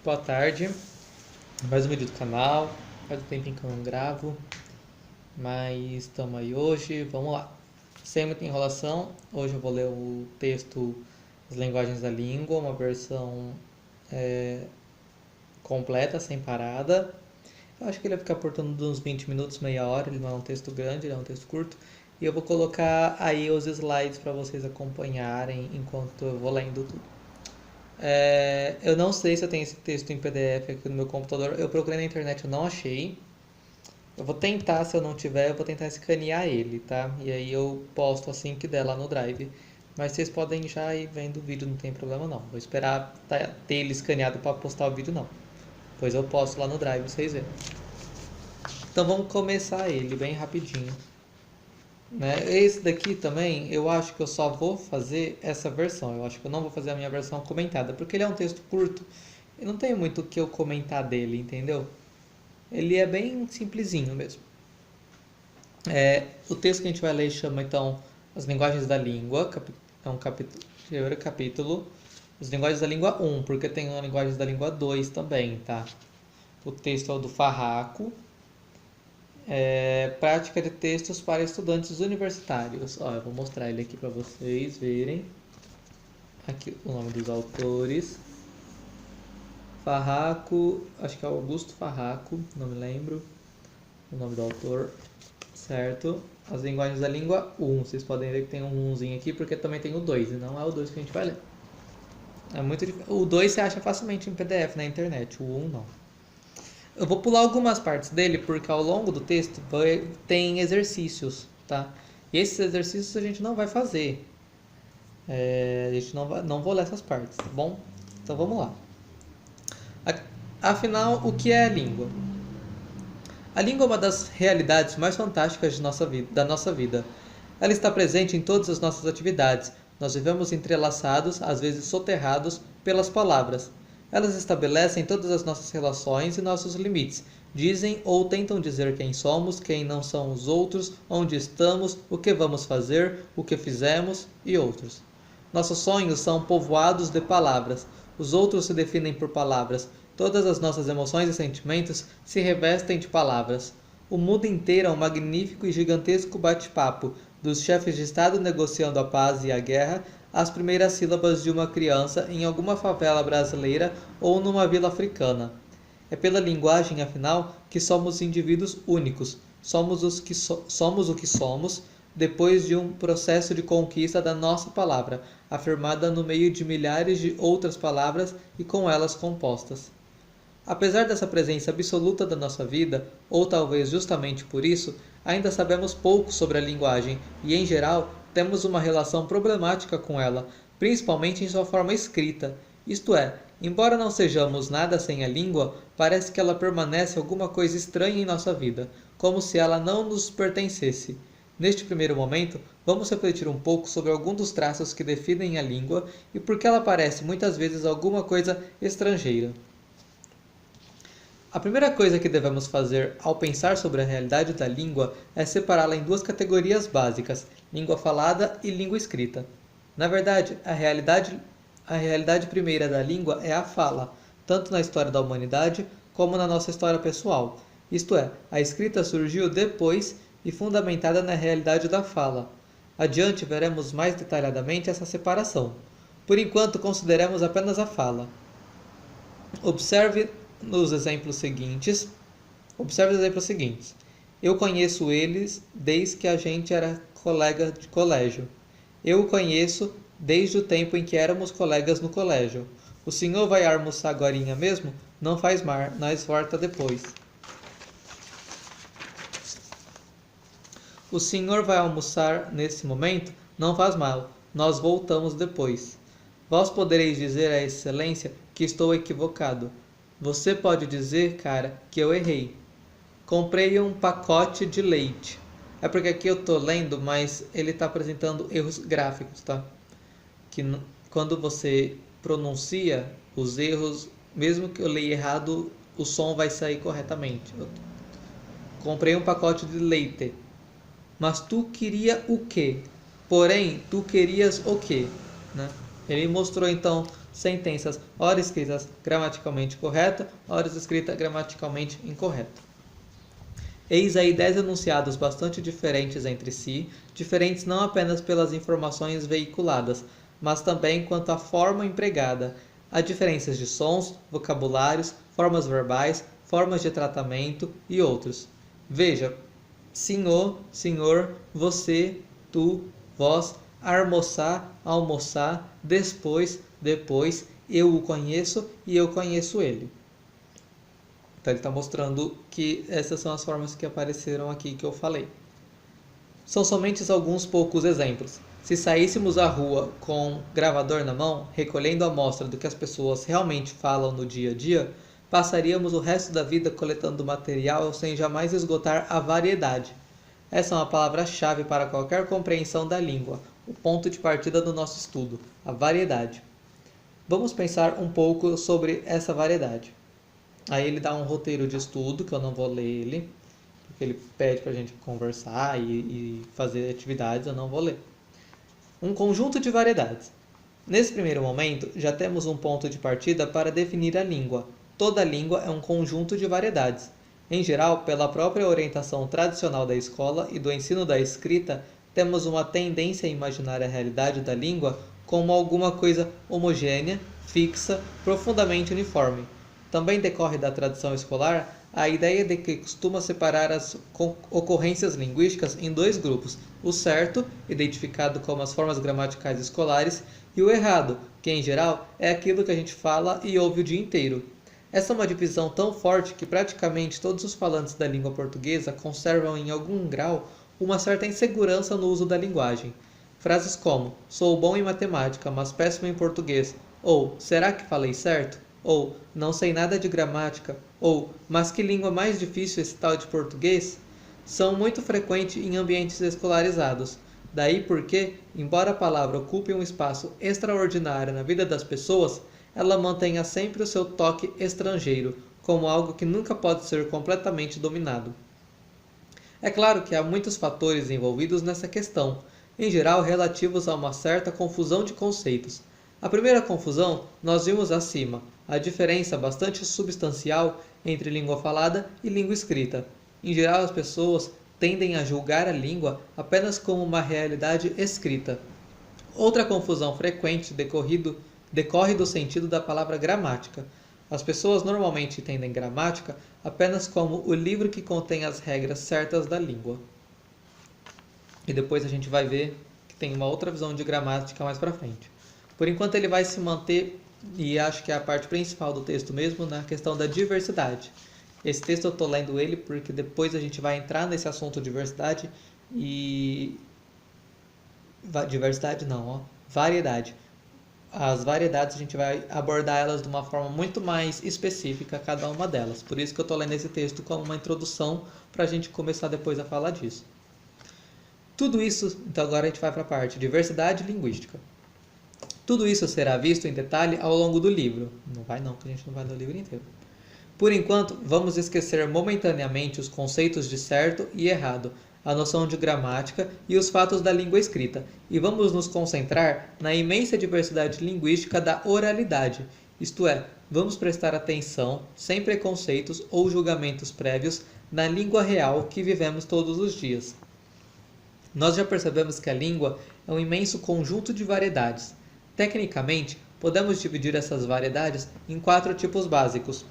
boa tarde. Mais um vídeo do canal. Faz um tempinho que eu não gravo, mas estamos aí hoje. Vamos lá. Sem muita enrolação, hoje eu vou ler o texto As Linguagens da Língua, uma versão completa, sem parada. Eu acho que ele vai ficar por torno de uns 20 minutos, meia hora. Ele não é um texto grande, ele é um texto curto. E eu vou colocar aí os slides para vocês acompanharem enquanto eu vou lendo tudo. Eu não sei se eu tenho esse texto em PDF aqui no meu computador. Eu procurei na internet, eu não achei. Eu vou tentar, se eu não tiver, eu vou tentar escanear ele, tá? E aí eu posto assim que der lá no Drive. Mas vocês podem já ir vendo o vídeo, não tem problema não. Vou esperar ter ele escaneado para postar o vídeo não. Pois eu posto lá no Drive, vocês verem. Então vamos começar ele bem rapidinho. Esse daqui também, eu acho que eu só vou fazer essa versão. Eu acho que eu não vou fazer a minha versão comentada, porque ele é um texto curto e não tem muito o que eu comentar dele, entendeu? Ele é bem simplesinho mesmo. O texto que a gente vai ler chama então As Linguagens da Língua, é um primeiro capítulo. As Linguagens da Língua 1, porque tem uma Linguagens da Língua 2 também, tá? O texto é o do Farraco. Prática de textos para estudantes universitários. Eu vou mostrar ele aqui para vocês verem. Aqui o nome dos autores. Farraco, acho que é Augusto Farraco, não me lembro o nome do autor, certo? As Linguagens da Língua 1, vocês podem ver que tem um 1zinho aqui, porque também tem o 2, e não é o 2 que a gente vai ler. O 2 você acha facilmente em PDF na internet, o 1 não. Eu vou pular algumas partes dele, porque ao longo do texto tem exercícios, tá? E esses exercícios a gente não vai fazer. A gente não vou ler essas partes, tá bom? Então vamos lá. Afinal, o que é a língua? A língua é uma das realidades mais fantásticas da nossa vida. Ela está presente em todas as nossas atividades. Nós vivemos entrelaçados, às vezes soterrados, pelas palavras. Elas estabelecem todas as nossas relações e nossos limites. Dizem ou tentam dizer quem somos, quem não são os outros, onde estamos, o que vamos fazer, o que fizemos e outros. Nossos sonhos são povoados de palavras. Os outros se definem por palavras. Todas as nossas emoções e sentimentos se revestem de palavras. O mundo inteiro é um magnífico e gigantesco bate-papo, dos chefes de Estado negociando a paz e a guerra, às primeiras sílabas de uma criança em alguma favela brasileira ou numa vila africana. É pela linguagem, afinal, que somos indivíduos únicos. Somos o que somos, depois de um processo de conquista da nossa palavra, afirmada no meio de milhares de outras palavras e com elas compostas. Apesar dessa presença absoluta da nossa vida, ou talvez justamente por isso, ainda sabemos pouco sobre a linguagem e, em geral, temos uma relação problemática com ela, principalmente em sua forma escrita. Isto é, embora não sejamos nada sem a língua, parece que ela permanece alguma coisa estranha em nossa vida, como se ela não nos pertencesse. Neste primeiro momento, vamos refletir um pouco sobre alguns dos traços que definem a língua e por que ela parece muitas vezes alguma coisa estrangeira. A primeira coisa que devemos fazer ao pensar sobre a realidade da língua é separá-la em duas categorias básicas, língua falada e língua escrita. Na verdade, a realidade primeira da língua é a fala, tanto na história da humanidade como na nossa história pessoal. Isto é, a escrita surgiu depois e fundamentada na realidade da fala. Adiante veremos mais detalhadamente essa separação. Por enquanto, consideremos apenas a fala. Observe os exemplos seguintes. Eu conheço eles desde que a gente era colega de colégio. Eu o conheço desde o tempo em que éramos colegas no colégio. O senhor vai almoçar agorinha mesmo? Não faz mal, nós volta depois. O senhor vai almoçar nesse momento? Não faz mal, nós voltamos depois. Vós podereis dizer à excelência que estou equivocado. Você pode dizer, cara, que eu errei. Comprei um pacote de leite. É porque aqui eu estou lendo, mas ele está apresentando erros gráficos, tá? Quando você pronuncia os erros, mesmo que eu leia errado, o som vai sair corretamente. Comprei um pacote de leite. Mas tu queria o quê? Porém, tu querias o quê? Né? Ele mostrou então sentenças ora escritas gramaticalmente correta, ora escritas gramaticalmente incorreta. Eis aí 10 enunciados bastante diferentes entre si, diferentes não apenas pelas informações veiculadas, mas também quanto à forma empregada. Há diferenças de sons, vocabulários, formas verbais, formas de tratamento e outros. Veja, senhor, senhor, você, tu, vós, almoçar, almoçar, depois, depois, eu o conheço e eu conheço ele. Então ele está mostrando que essas são as formas que apareceram aqui que eu falei. São somente alguns poucos exemplos. Se saíssemos à rua com gravador na mão, recolhendo a amostra do que as pessoas realmente falam no dia a dia, passaríamos o resto da vida coletando material sem jamais esgotar a variedade. Essa é uma palavra-chave para qualquer compreensão da língua, o ponto de partida do nosso estudo, a variedade. Vamos pensar um pouco sobre essa variedade. Aí ele dá um roteiro de estudo, que eu não vou ler ele, porque ele pede para a gente conversar e fazer atividades, eu não vou ler. Um conjunto de variedades. Nesse primeiro momento, já temos um ponto de partida para definir a língua. Toda língua é um conjunto de variedades. Em geral, pela própria orientação tradicional da escola e do ensino da escrita, temos uma tendência a imaginar a realidade da língua como alguma coisa homogênea, fixa, profundamente uniforme. Também decorre da tradição escolar a ideia de que costuma separar as ocorrências linguísticas em dois grupos: o certo, identificado como as formas gramaticais escolares, e o errado, que em geral é aquilo que a gente fala e ouve o dia inteiro. Essa é uma divisão tão forte que praticamente todos os falantes da língua portuguesa conservam em algum grau uma certa insegurança no uso da linguagem. Frases como: sou bom em matemática, mas péssimo em português, ou será que falei certo? Ou não sei nada de gramática, ou mas que língua mais difícil esse tal de português, são muito frequentes em ambientes escolarizados. Daí porque, embora a palavra ocupe um espaço extraordinário na vida das pessoas, ela mantenha sempre o seu toque estrangeiro, como algo que nunca pode ser completamente dominado. É claro que há muitos fatores envolvidos nessa questão, em geral relativos a uma certa confusão de conceitos. A primeira confusão nós vimos acima, a diferença bastante substancial entre língua falada e língua escrita. Em geral, as pessoas tendem a julgar a língua apenas como uma realidade escrita. Outra confusão frequente decorre do sentido da palavra gramática. As pessoas normalmente entendem gramática apenas como o livro que contém as regras certas da língua. E depois a gente vai ver que tem uma outra visão de gramática mais para frente. Por enquanto ele vai se manter, e acho que é a parte principal do texto mesmo, na questão da diversidade. Esse texto eu estou lendo ele porque depois a gente vai entrar nesse assunto diversidade e... Diversidade não, ó. Variedade. As variedades a gente vai abordar elas de uma forma muito mais específica, cada uma delas. Por isso que eu estou lendo esse texto como uma introdução para a gente começar depois a falar disso. Tudo isso, então agora a gente vai para a parte diversidade linguística. Tudo isso será visto em detalhe ao longo do livro. Não vai não, que a gente não vai ler o livro inteiro. Por enquanto, vamos esquecer momentaneamente os conceitos de certo e errado, a noção de gramática e os fatos da língua escrita, e vamos nos concentrar na imensa diversidade linguística da oralidade, isto é, vamos prestar atenção, sem preconceitos ou julgamentos prévios, na língua real que vivemos todos os dias. Nós já percebemos que a língua é um imenso conjunto de variedades. Tecnicamente, podemos dividir essas variedades em 4 tipos básicos.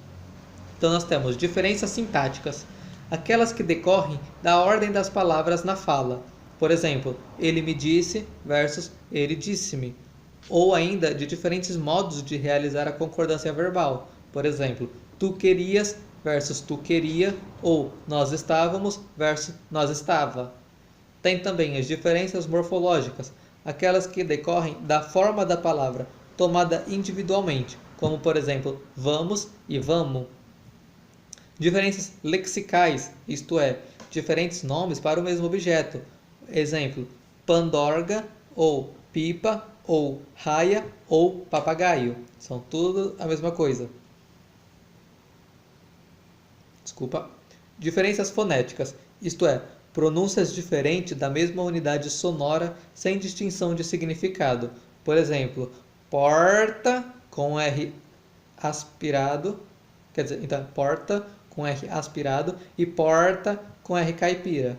Então nós temos diferenças sintáticas, aquelas que decorrem da ordem das palavras na fala. Por exemplo, ele me disse versus ele disse-me. Ou ainda de diferentes modos de realizar a concordância verbal. Por exemplo, tu querias versus tu queria, ou nós estávamos versus nós estava. Tem também as diferenças morfológicas, aquelas que decorrem da forma da palavra, tomada individualmente, como por exemplo, vamos e vamo. Diferenças lexicais, isto é, diferentes nomes para o mesmo objeto. Exemplo, pandorga ou pipa ou raia ou papagaio. São tudo a mesma coisa. Desculpa. Diferenças fonéticas, isto é, pronúncias diferentes da mesma unidade sonora sem distinção de significado. Por exemplo, porta com R aspirado, quer dizer, então porta com R aspirado e porta com R caipira.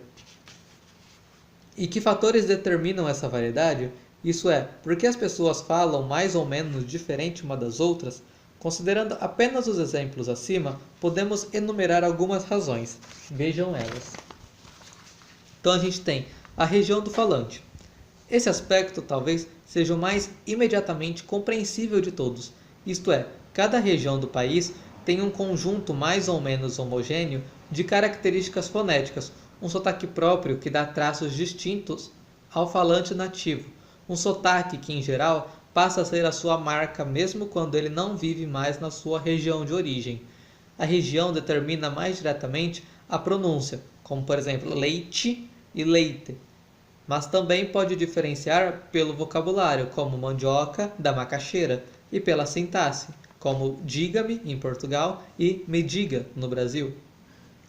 E que fatores determinam essa variedade? Isso é, porque as pessoas falam mais ou menos diferente uma das outras? Considerando apenas os exemplos acima, podemos enumerar algumas razões. Vejam elas. Então a gente tem a região do falante. Esse aspecto talvez seja o mais imediatamente compreensível de todos. Isto é, cada região do país tem um conjunto mais ou menos homogêneo de características fonéticas, um sotaque próprio que dá traços distintos ao falante nativo, um sotaque que, em geral, passa a ser a sua marca mesmo quando ele não vive mais na sua região de origem. A região determina mais diretamente a pronúncia, como por exemplo leite e leite, mas também pode diferenciar pelo vocabulário, como mandioca da macaxeira, e pela sintaxe, como diga-me em Portugal e me diga no Brasil.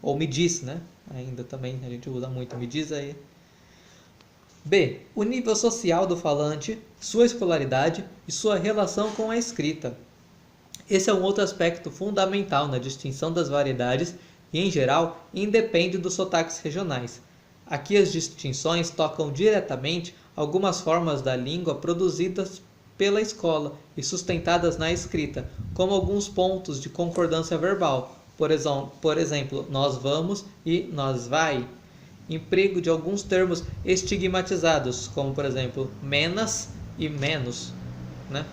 Ou me diz, né? Ainda também a gente usa muito me diz aí. B. O nível social do falante, sua escolaridade e sua relação com a escrita. Esse é um outro aspecto fundamental na distinção das variedades e, em geral, independe dos sotaques regionais. Aqui as distinções tocam diretamente algumas formas da língua produzidas pela escola e sustentadas na escrita, como alguns pontos de concordância verbal, por exemplo, nós vamos e nós vai. Emprego de alguns termos estigmatizados, como por exemplo, menas e menos, né?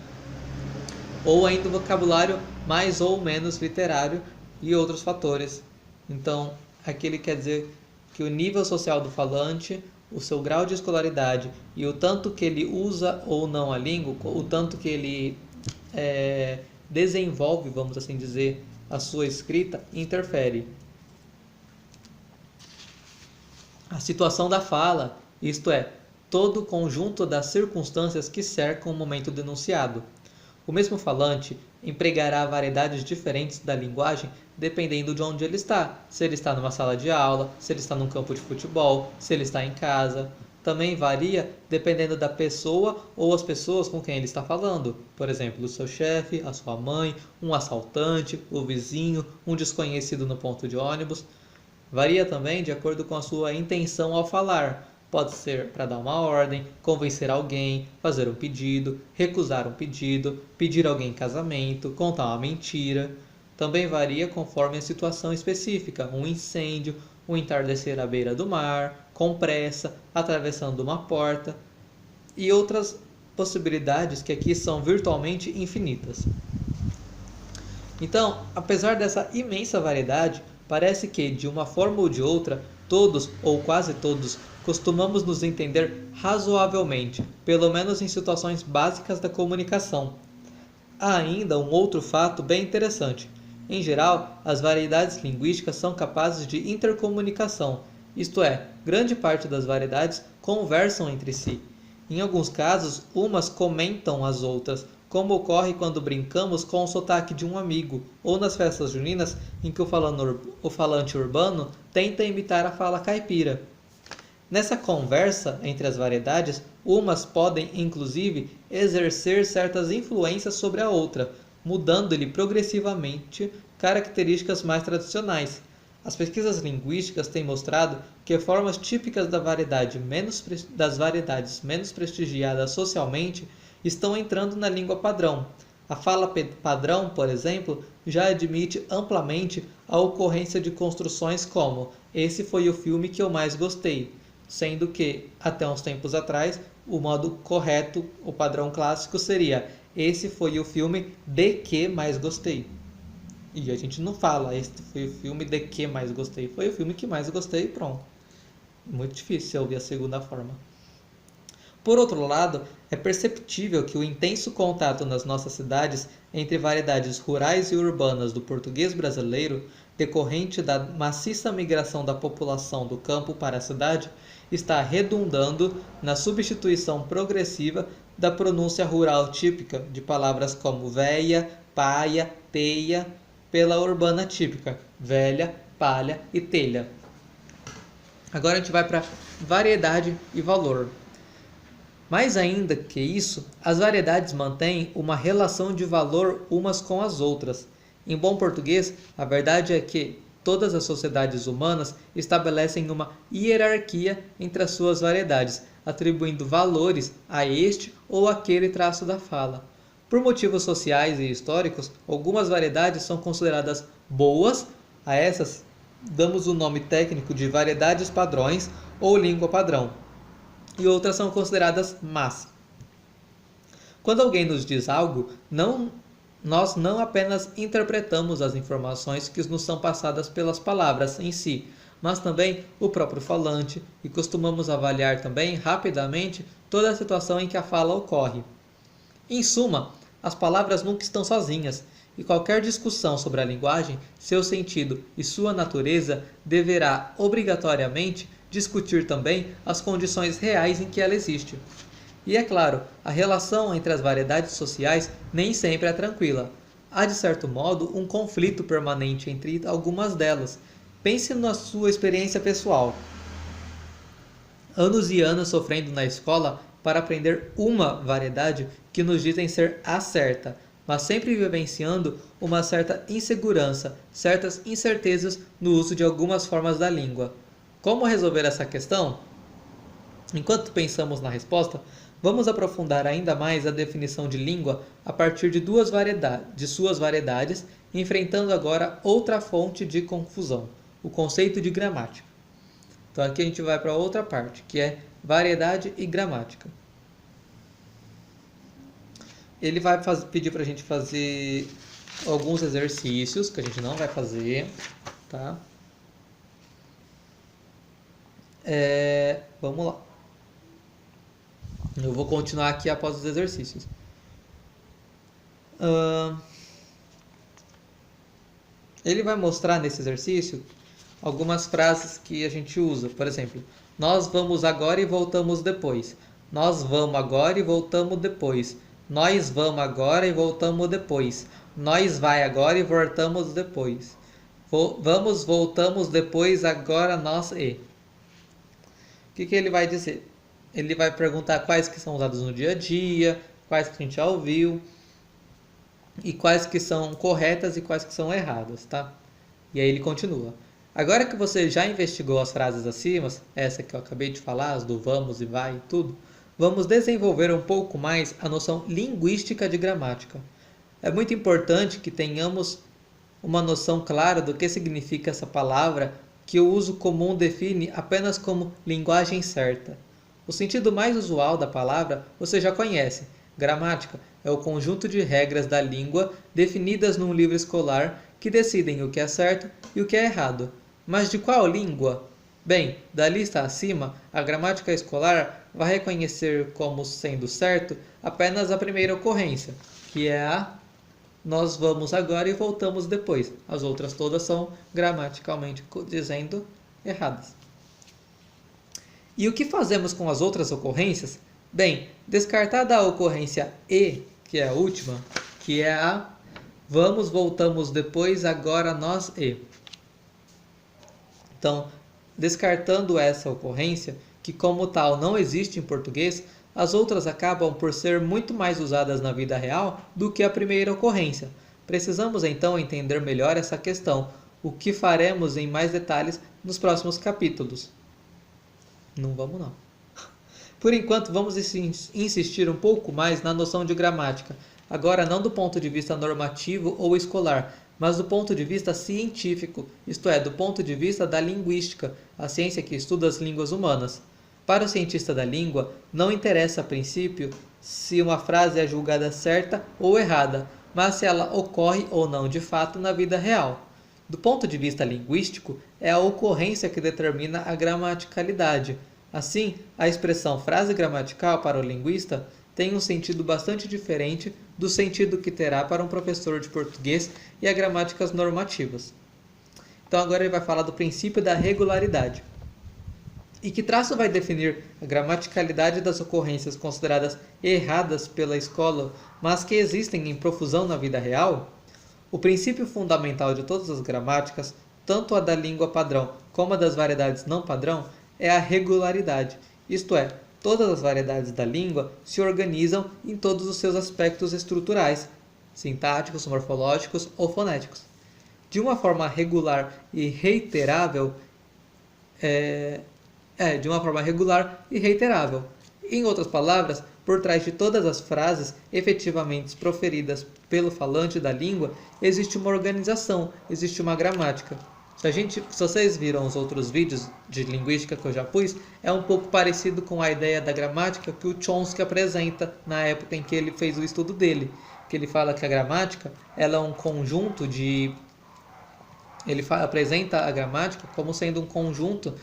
Ou ainda o vocabulário mais ou menos literário e outros fatores. Então, aqui ele quer dizer que o nível social do falante, o seu grau de escolaridade e o tanto que ele usa ou não a língua, o tanto que ele desenvolve, vamos assim dizer, a sua escrita, interfere. A situação da fala, isto é, todo o conjunto das circunstâncias que cercam o momento denunciado. O mesmo falante empregará variedades diferentes da linguagem dependendo de onde ele está. Se ele está numa sala de aula, se ele está num campo de futebol, se ele está em casa. Também varia dependendo da pessoa ou as pessoas com quem ele está falando. Por exemplo, o seu chefe, a sua mãe, um assaltante, o vizinho, um desconhecido no ponto de ônibus. Varia também de acordo com a sua intenção ao falar. Pode ser para dar uma ordem, convencer alguém, fazer um pedido, recusar um pedido, pedir alguém em casamento, contar uma mentira. Também varia conforme a situação específica, um incêndio, um entardecer à beira do mar, com pressa, atravessando uma porta e outras possibilidades que aqui são virtualmente infinitas. Então, apesar dessa imensa variedade, parece que, de uma forma ou de outra, todos ou quase todos costumamos nos entender razoavelmente, pelo menos em situações básicas da comunicação. Há ainda um outro fato bem interessante. Em geral, as variedades linguísticas são capazes de intercomunicação, isto é, grande parte das variedades conversam entre si. Em alguns casos, umas comentam as outras, como ocorre quando brincamos com o sotaque de um amigo, ou nas festas juninas em que o falante urbano tenta imitar a fala caipira. Nessa conversa entre as variedades, umas podem, inclusive, exercer certas influências sobre a outra, mudando-lhe progressivamente características mais tradicionais. As pesquisas linguísticas têm mostrado que formas típicas das variedades menos prestigiadas socialmente estão entrando na língua padrão. A fala padrão, por exemplo, já admite amplamente a ocorrência de construções como "esse foi o filme que eu mais gostei", sendo que, até uns tempos atrás, o modo correto, o padrão clássico seria "esse foi o filme de que mais gostei". E a gente não fala "esse foi o filme de que mais gostei", foi o filme que mais gostei e pronto. Muito difícil ouvir a segunda forma. Por outro lado, é perceptível que o intenso contato nas nossas cidades entre variedades rurais e urbanas do português brasileiro, decorrente da maciça migração da população do campo para a cidade, está redundando na substituição progressiva da pronúncia rural típica de palavras como véia, paia, teia, pela urbana típica, velha, palha e telha. Agora a gente vai para variedade e valor. Mais ainda que isso, as variedades mantêm uma relação de valor umas com as outras. Em bom português, a verdade é que todas as sociedades humanas estabelecem uma hierarquia entre as suas variedades, atribuindo valores a este ou aquele traço da fala. Por motivos sociais e históricos, algumas variedades são consideradas boas, a essas damos o nome técnico de variedades padrões ou língua padrão, e outras são consideradas más. Quando alguém nos diz algo, nós não apenas interpretamos as informações que nos são passadas pelas palavras em si, mas também o próprio falante, e costumamos avaliar também rapidamente toda a situação em que a fala ocorre. Em suma, as palavras nunca estão sozinhas, e qualquer discussão sobre a linguagem, seu sentido e sua natureza deverá obrigatoriamente discutir também as condições reais em que ela existe. E é claro, a relação entre as variedades sociais nem sempre é tranquila. Há, de certo modo, um conflito permanente entre algumas delas. Pense na sua experiência pessoal. Anos e anos sofrendo na escola para aprender uma variedade que nos dizem ser a certa, mas sempre vivenciando uma certa insegurança, certas incertezas no uso de algumas formas da língua. Como resolver essa questão? Enquanto pensamos na resposta, vamos aprofundar ainda mais a definição de língua a partir de suas variedades, enfrentando agora outra fonte de confusão, o conceito de gramática. Então aqui a gente vai para outra parte, que é variedade e gramática. Ele vai pedir para a gente fazer alguns exercícios, que a gente não vai fazer, tá? Vamos lá. Eu vou continuar aqui após os exercícios. Ele vai mostrar nesse exercício algumas frases que a gente usa. Por exemplo, nós vamos agora e voltamos depois. Nós vamos agora e voltamos depois. Nós vamos agora e voltamos depois. Nós vai agora e voltamos depois. Voltamos depois, agora nós e. O que ele vai dizer? Ele vai perguntar quais que são usados no dia a dia, quais que a gente já ouviu, e quais que são corretas e quais que são erradas, tá? E aí ele continua. Agora que você já investigou as frases acima, essa que eu acabei de falar, as do vamos e vai e tudo, vamos desenvolver um pouco mais a noção linguística de gramática. É muito importante que tenhamos uma noção clara do que significa essa palavra que o uso comum define apenas como linguagem certa. O sentido mais usual da palavra você já conhece. Gramática é o conjunto de regras da língua definidas num livro escolar que decidem o que é certo e o que é errado. Mas de qual língua? Bem, da lista acima, a gramática escolar vai reconhecer como sendo certo apenas a primeira ocorrência, que é a nós vamos agora e voltamos depois. As outras todas são gramaticalmente dizendo erradas. E o que fazemos com as outras ocorrências? Bem, descartada a ocorrência e, que é a última, que é a vamos, voltamos depois, agora nós e. Então, descartando essa ocorrência, que como tal não existe em português, as outras acabam por ser muito mais usadas na vida real do que a primeira ocorrência. Precisamos então entender melhor essa questão, o que faremos em mais detalhes nos próximos capítulos. Não vamos não. Por enquanto, vamos insistir um pouco mais na noção de gramática, agora não do ponto de vista normativo ou escolar, mas do ponto de vista científico, isto é, do ponto de vista da linguística, a ciência que estuda as línguas humanas. Para o cientista da língua, não interessa a princípio se uma frase é julgada certa ou errada, mas se ela ocorre ou não de fato na vida real. Do ponto de vista linguístico, é a ocorrência que determina a gramaticalidade. Assim, a expressão frase gramatical para o linguista tem um sentido bastante diferente do sentido que terá para um professor de português e as gramáticas normativas. Então agora ele vai falar do princípio da regularidade. E que traço vai definir a gramaticalidade das ocorrências consideradas erradas pela escola, mas que existem em profusão na vida real? O princípio fundamental de todas as gramáticas, tanto a da língua padrão como a das variedades não padrão, é a regularidade, isto é, todas as variedades da língua se organizam em todos os seus aspectos estruturais, sintáticos, morfológicos ou fonéticos. De uma forma regular e reiterável, Em outras palavras, por trás de todas as frases efetivamente proferidas pelo falante da língua, existe uma organização, existe uma gramática. Se vocês viram os outros vídeos de linguística que eu já pus, é um pouco parecido com a ideia da gramática que o Chomsky apresenta na época em que ele fez o estudo dele. Que ele fala que a gramática ela é um conjunto de... apresenta a gramática como sendo um conjunto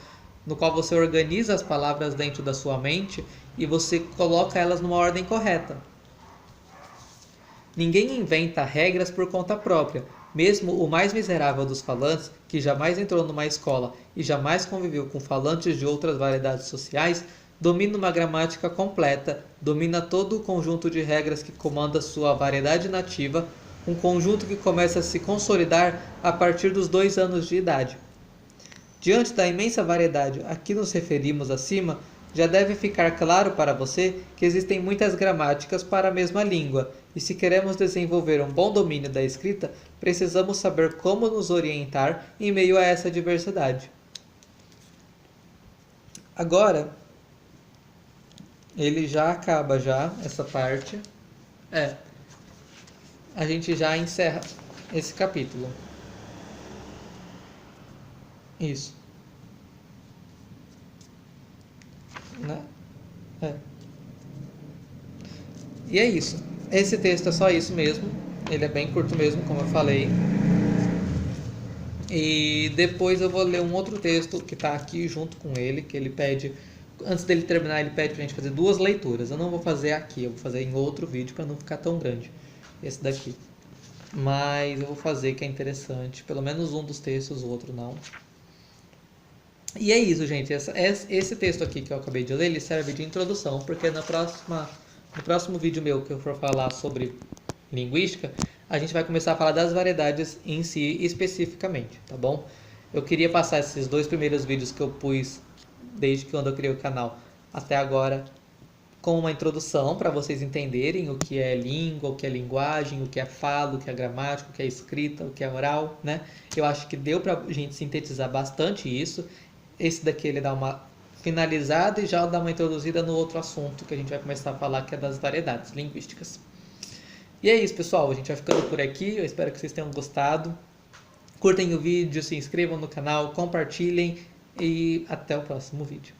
no qual você organiza as palavras dentro da sua mente e você coloca elas numa ordem correta. Ninguém inventa regras por conta própria. Mesmo o mais miserável dos falantes, que jamais entrou numa escola e jamais conviveu com falantes de outras variedades sociais, domina uma gramática completa, domina todo o conjunto de regras que comanda sua variedade nativa, um conjunto que começa a se consolidar a partir dos 2 anos de idade. Diante da imensa variedade a que nos referimos acima, já deve ficar claro para você que existem muitas gramáticas para a mesma língua, e se queremos desenvolver um bom domínio da escrita, precisamos saber como nos orientar em meio a essa diversidade. Agora, ele já acaba essa parte. A gente já encerra esse capítulo. Isso. Né? E é isso. Esse texto é só isso mesmo. Ele é bem curto mesmo, como eu falei. E depois eu vou ler um outro texto que está aqui junto com ele, que ele pede... Antes dele terminar, ele pede pra gente fazer 2 leituras. Eu não vou fazer aqui, eu vou fazer em outro vídeo para não ficar tão grande. Esse daqui. Mas eu vou fazer, que é interessante. Pelo menos um dos textos, o outro não. E é isso, gente. Esse texto aqui que eu acabei de ler, ele serve de introdução, porque no próximo vídeo meu que eu for falar sobre linguística, a gente vai começar a falar das variedades em si especificamente, tá bom? Eu queria passar esses 2 primeiros vídeos que eu pus desde quando eu criei o canal até agora com uma introdução para vocês entenderem o que é língua, o que é linguagem, o que é fala, o que é gramática, o que é escrita, o que é oral, né? Eu acho que deu pra gente sintetizar bastante isso. Esse daqui ele dá uma finalizada e já dá uma introduzida no outro assunto que a gente vai começar a falar, que é das variedades linguísticas. E é isso, pessoal. A gente vai ficando por aqui. Eu espero que vocês tenham gostado. Curtem o vídeo, se inscrevam no canal, compartilhem e até o próximo vídeo.